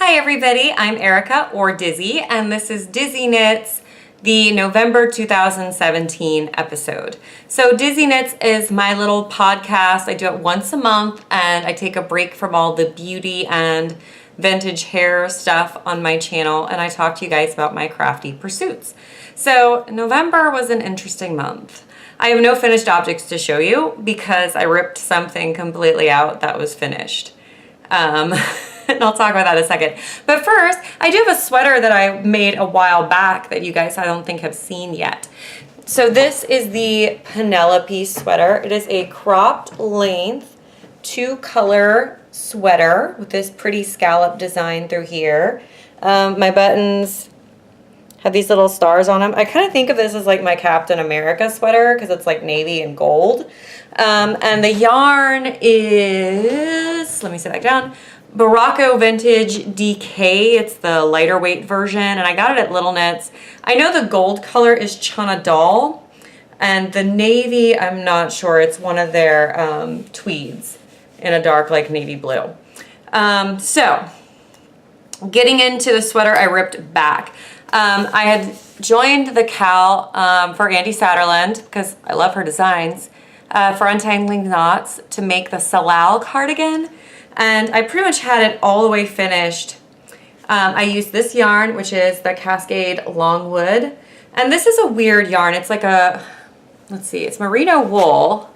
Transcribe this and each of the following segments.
Hi everybody, I'm Erica or Dizzy, and this is Dizzyknits, the November 2017 episode. So Dizzyknits is my little podcast. I do it once a month and I take a break from all the beauty and vintage hair stuff on my channel and I talk to you guys about my crafty pursuits. So November was an interesting month. I have no finished objects to show you because I ripped something completely out that was finished. And I'll talk about that in a second. But first, I do have a sweater that I made a while back that you guys I don't think have seen yet. So this is the Penelope sweater. It is a cropped length, 2-color sweater with this pretty scallop design through here. My buttons have these little stars on them. I kind of think of this as like my Captain America sweater because it's like navy and gold. And the yarn is, let me sit back down, Berroco Vintage DK. It's the lighter weight version, and I got it at Little Knits. I know the gold color is chana doll, and the navy, I'm not sure. It's one of their tweeds in a dark like navy blue. So getting into the sweater, I ripped back. I had joined the Cal for Andy Satterland because I love her designs for untangling knots to make the Salal Cardigan. And I pretty much had it all the way finished. I used this yarn, which is the Cascade longwood. And this is a weird yarn. It's like a, let's see, it's merino wool.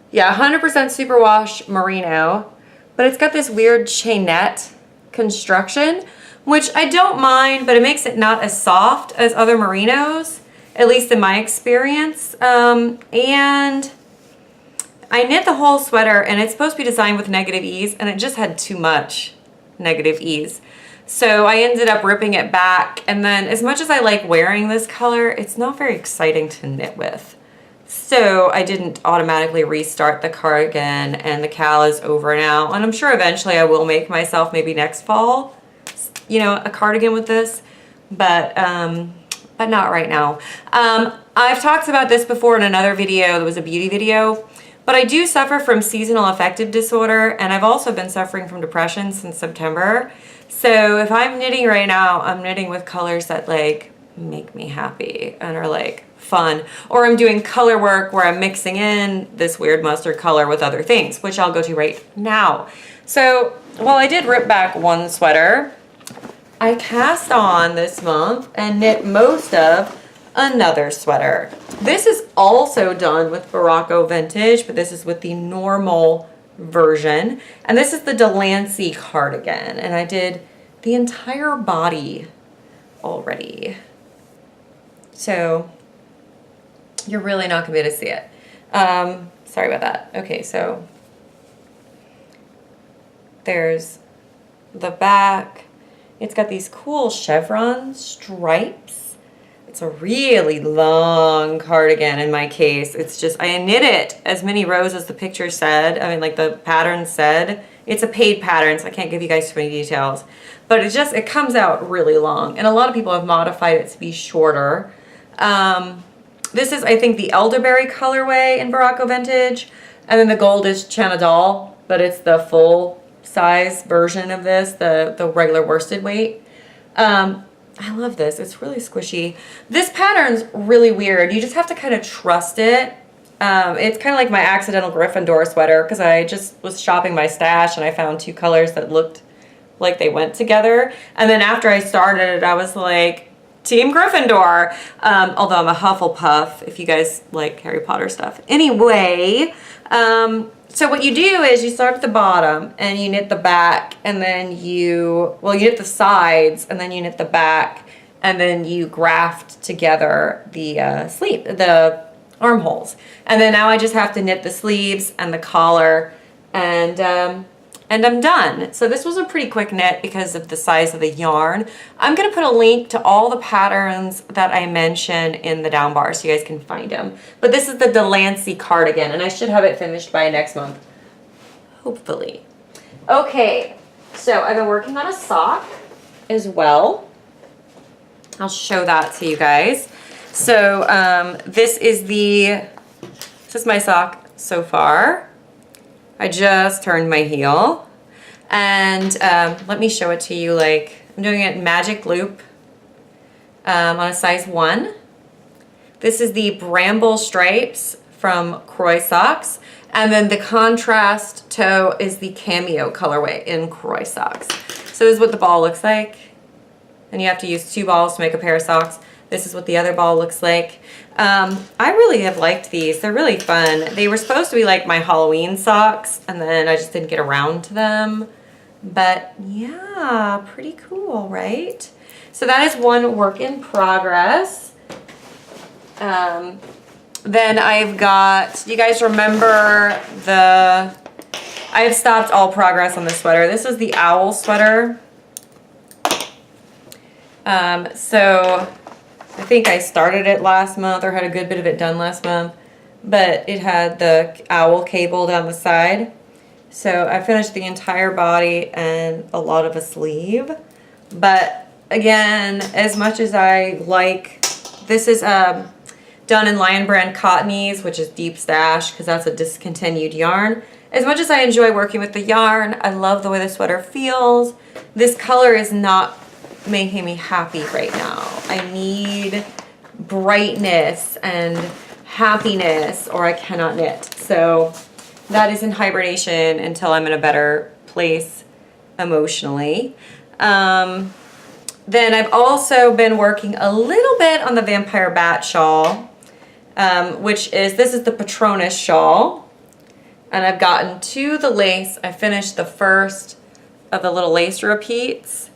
Yeah, 100% superwash merino. But it's got this weird chainette construction, which I don't mind, but it makes it not as soft as other merinos, at least in my experience. And I knit the whole sweater, and it's supposed to be designed with negative ease, and it just had too much negative ease. So I ended up ripping it back, and then as much as I like wearing this color, it's not very exciting to knit with. So I didn't automatically restart the cardigan, and the Cal is over now, and I'm sure eventually I will make myself, maybe next fall, you know, a cardigan with this, but not right now. I've talked about this before in another video that was a beauty video. But I do suffer from seasonal affective disorder, and I've also been suffering from depression since September. So if I'm knitting right now, I'm knitting with colors that like make me happy and are like fun. Or I'm doing color work where I'm mixing in this weird mustard color with other things, which I'll go to right now. So while I did rip back one sweater, I cast on this month and knit most of another sweater. This is also done with Berroco Vintage, but this is with the normal version. And this is the Lancie Cardigan. And I did the entire body already. So you're really not gonna be able to see it. Sorry about that. Okay, so there's the back. It's got these cool chevron stripes. It's a really long cardigan in my case. It's just, I knit it as many rows as the picture said. I mean, like the pattern said. It's a paid pattern, so I can't give you guys too many details. But it comes out really long. And a lot of people have modified it to be shorter. This is, I think, the elderberry colorway in Berroco Vintage. And then the gold is chana doll, but it's the full size version of this, the regular worsted weight. I love this. It's really squishy. This pattern's really weird. You just have to kind of trust it. It's kind of like my accidental Gryffindor sweater because I just was shopping my stash and I found 2 colors that looked like they went together. And then after I started, I was like, Team Gryffindor. Although I'm a Hufflepuff, if you guys like Harry Potter stuff. Anyway, so what you do is you start at the bottom and you knit the back and then you knit the sides and then you knit the back and then you graft together the sleeve, the armholes. And then now I just have to knit the sleeves and the collar and I'm done. So this was a pretty quick knit because of the size of the yarn. I'm gonna put a link to all the patterns that I mention in the down bar so you guys can find them. But this is the Lancie Cardigan and I should have it finished by next month, hopefully. Okay, so I've been working on a sock as well. I'll show that to you guys. So this is my sock so far. I just turned my heel. And let me show it to you. Like, I'm doing it magic loop on a size 1. This is the bramble stripes from CROI Socks. And then the contrast toe is the cameo colorway in CROI Socks. So this is what the ball looks like. And you have to use 2 balls to make a pair of socks. This is what the other ball looks like. I really have liked these. They're really fun. They were supposed to be like my Halloween socks, and then I just didn't get around to them. But yeah, pretty cool, right? So that is one work in progress. Then I've got, you guys remember I have stopped all progress on this sweater. This is the owl sweater. So I think I started it last month or had a good bit of it done last month, but it had the owl cable down the side. So I finished the entire body and a lot of a sleeve. But again, as much as I like, this is done in Lion Brand Cottonies, which is deep stash because that's a discontinued yarn. As much as I enjoy working with the yarn, I love the way the sweater feels. This color is not making me happy right now. I need brightness and happiness or I cannot knit. So that is in hibernation until I'm in a better place emotionally. Then I've also been working a little bit on the Vampire Bat Shawl, which is, this is the Patronus shawl. And I've gotten to the lace. I finished the first of the little lace repeats.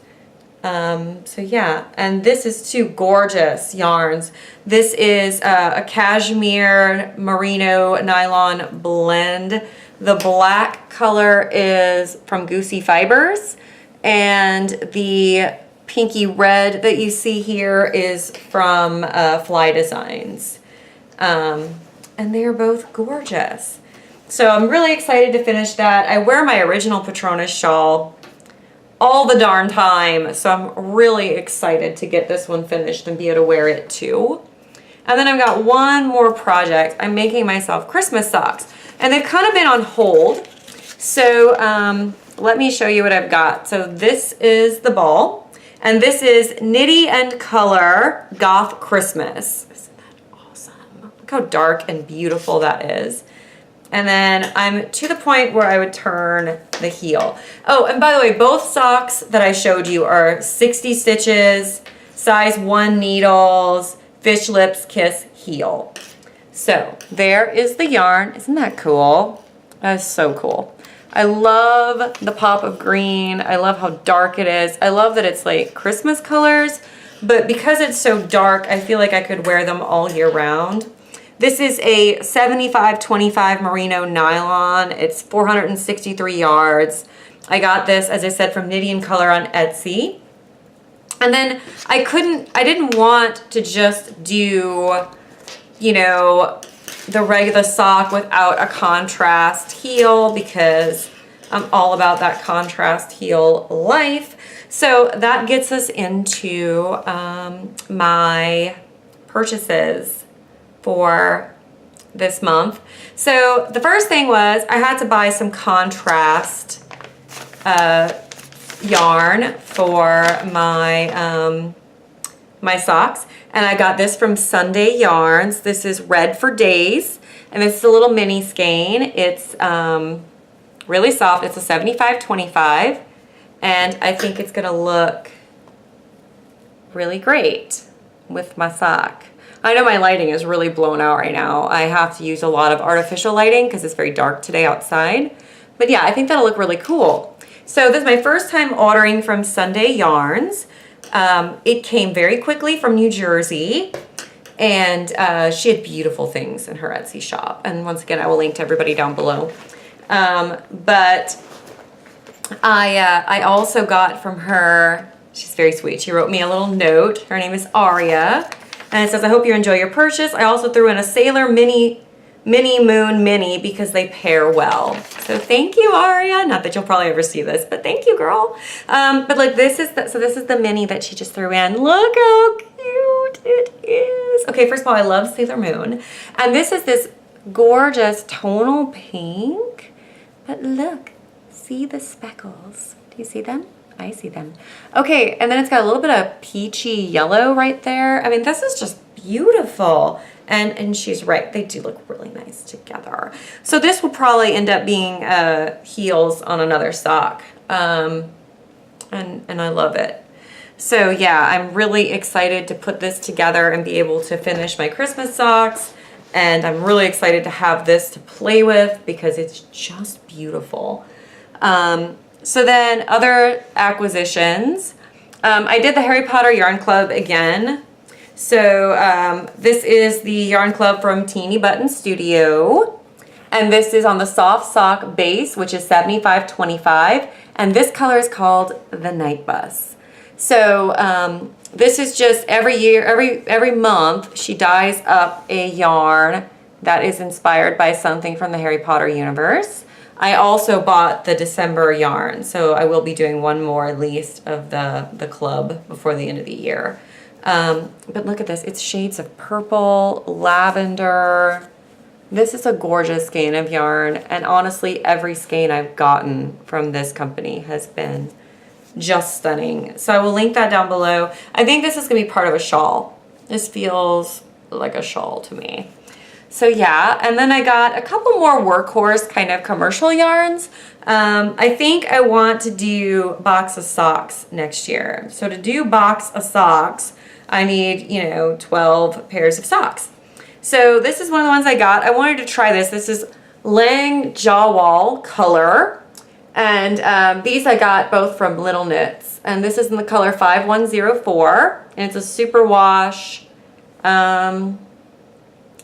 So yeah, and this is 2 gorgeous yarns. This is a cashmere merino nylon blend. The black color is from Goosey Fibers, and the pinky red that you see here is from Fly Designs. And they're both gorgeous. So I'm really excited to finish that. I wear my original Patronus shawl all the darn time, so I'm really excited to get this one finished and be able to wear it too. And then I've got one more project. I'm making myself Christmas socks, and they've kind of been on hold. So let me show you what I've got. So this is the ball, and this is Nitty and Color Goth Christmas. Isn't that awesome? Look how dark and beautiful that is. And then I'm to the point where I would turn the heel. Oh, and by the way, both socks that I showed you are 60 stitches, size 1 needles, fish lips, kiss, heel. So there is the yarn. Isn't that cool? That is so cool. I love the pop of green. I love how dark it is. I love that it's like Christmas colors, but because it's so dark, I feel like I could wear them all year round. This is a 75-25 merino nylon. It's 463 yards. I got this, as I said, from Nitty and Color on Etsy. And then I didn't want to just do, you know, the regular sock without a contrast heel because I'm all about that contrast heel life. So that gets us into my purchases for this month. So the first thing was I had to buy some contrast yarn for my my socks, and I got this from Sunday Yarns. This is Red for Days, and this is a little mini skein. It's really soft. It's a 75-25, and I think it's gonna look really great with my sock. I know my lighting is really blown out right now. I have to use a lot of artificial lighting because it's very dark today outside. But yeah, I think that'll look really cool. So this is my first time ordering from Sunday Yarns. It came very quickly from New Jersey, and she had beautiful things in her Etsy shop. And once again, I will link to everybody down below. But I also got from her, she's very sweet. She wrote me a little note. Her name is Aria. And it says, I hope you enjoy your purchase. I also threw in a Sailor Mini Moon Mini because they pair well. So thank you, Aria. Not that you'll probably ever see this, but thank you, girl. But like this is the mini that she just threw in. Look how cute it is. Okay, first of all, I love Sailor Moon. And this is this gorgeous tonal pink. But look, see the speckles. you see them? I see them. Okay, and then it's got a little bit of peachy yellow right there. I mean, this is just beautiful. And she's right, they do look really nice together. So this will probably end up being heels on another sock. And I love it. So yeah, I'm really excited to put this together and be able to finish my Christmas socks. And I'm really excited to have this to play with because it's just beautiful. So then other acquisitions. I did the Harry Potter Yarn Club again. So this is the Yarn Club from Teeny Button Studio. And this is on the soft sock base, which is 75/25. And this color is called the Night Bus. So this is just every year, every month, she dyes up a yarn that is inspired by something from the Harry Potter universe. I also bought the December yarn, so I will be doing one more at least of the club before the end of the year. But look at this, it's shades of purple, lavender. This is a gorgeous skein of yarn, and honestly, every skein I've gotten from this company has been just stunning. So I will link that down below. I think this is gonna be part of a shawl. This feels like a shawl to me. So yeah, and then I got a couple more workhorse kind of commercial yarns. I think I want to do box of socks next year. So to do box of socks, I need, 12 pairs of socks. So this is one of the ones I got. I wanted to try this. This is Lang Jawol color. And these I got both from Little Knits. And this is in the color 5104. And it's a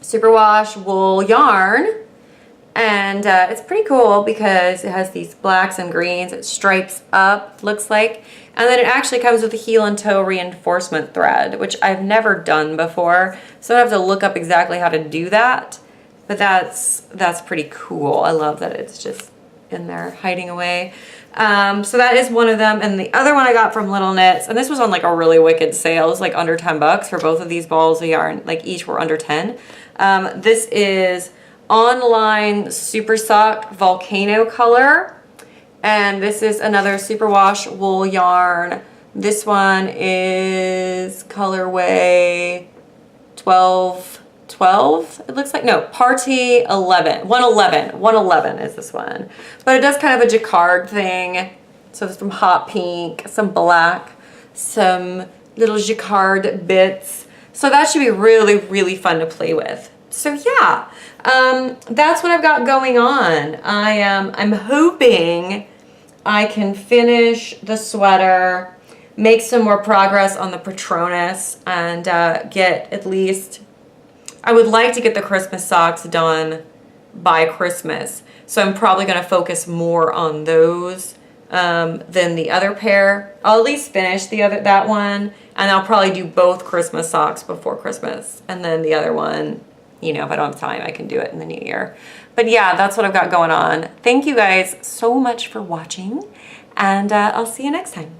superwash wool yarn. And it's pretty cool because it has these blacks and greens. It stripes up, looks like. And then it actually comes with a heel and toe reinforcement thread, which I've never done before. So I have to look up exactly how to do that. But that's pretty cool. I love that it's just in there hiding away. So that is one of them. And the other one I got from Little Knits, and this was on like a really wicked sale. It was like under 10 bucks for both of these balls of yarn. Like each were under 10. This is Online Super Sock Volcano color. And this is another superwash wool yarn. This one is colorway 12, it looks like. No, Party 11. 111 is this one. But it does kind of a jacquard thing. So there's some hot pink, some black, some little jacquard bits. So that should be really, really fun to play with. So yeah, that's what I've got going on. I'm hoping I can finish the sweater, make some more progress on the Patronus, and get at least, I would like to get the Christmas socks done by Christmas. So I'm probably going to focus more on those than the other pair. I'll at least finish that one, and I'll probably do both Christmas socks before Christmas. And then the other one, if I don't have time, I can do it in the new year. But yeah, that's what I've got going on. Thank you guys so much for watching, and I'll see you next time.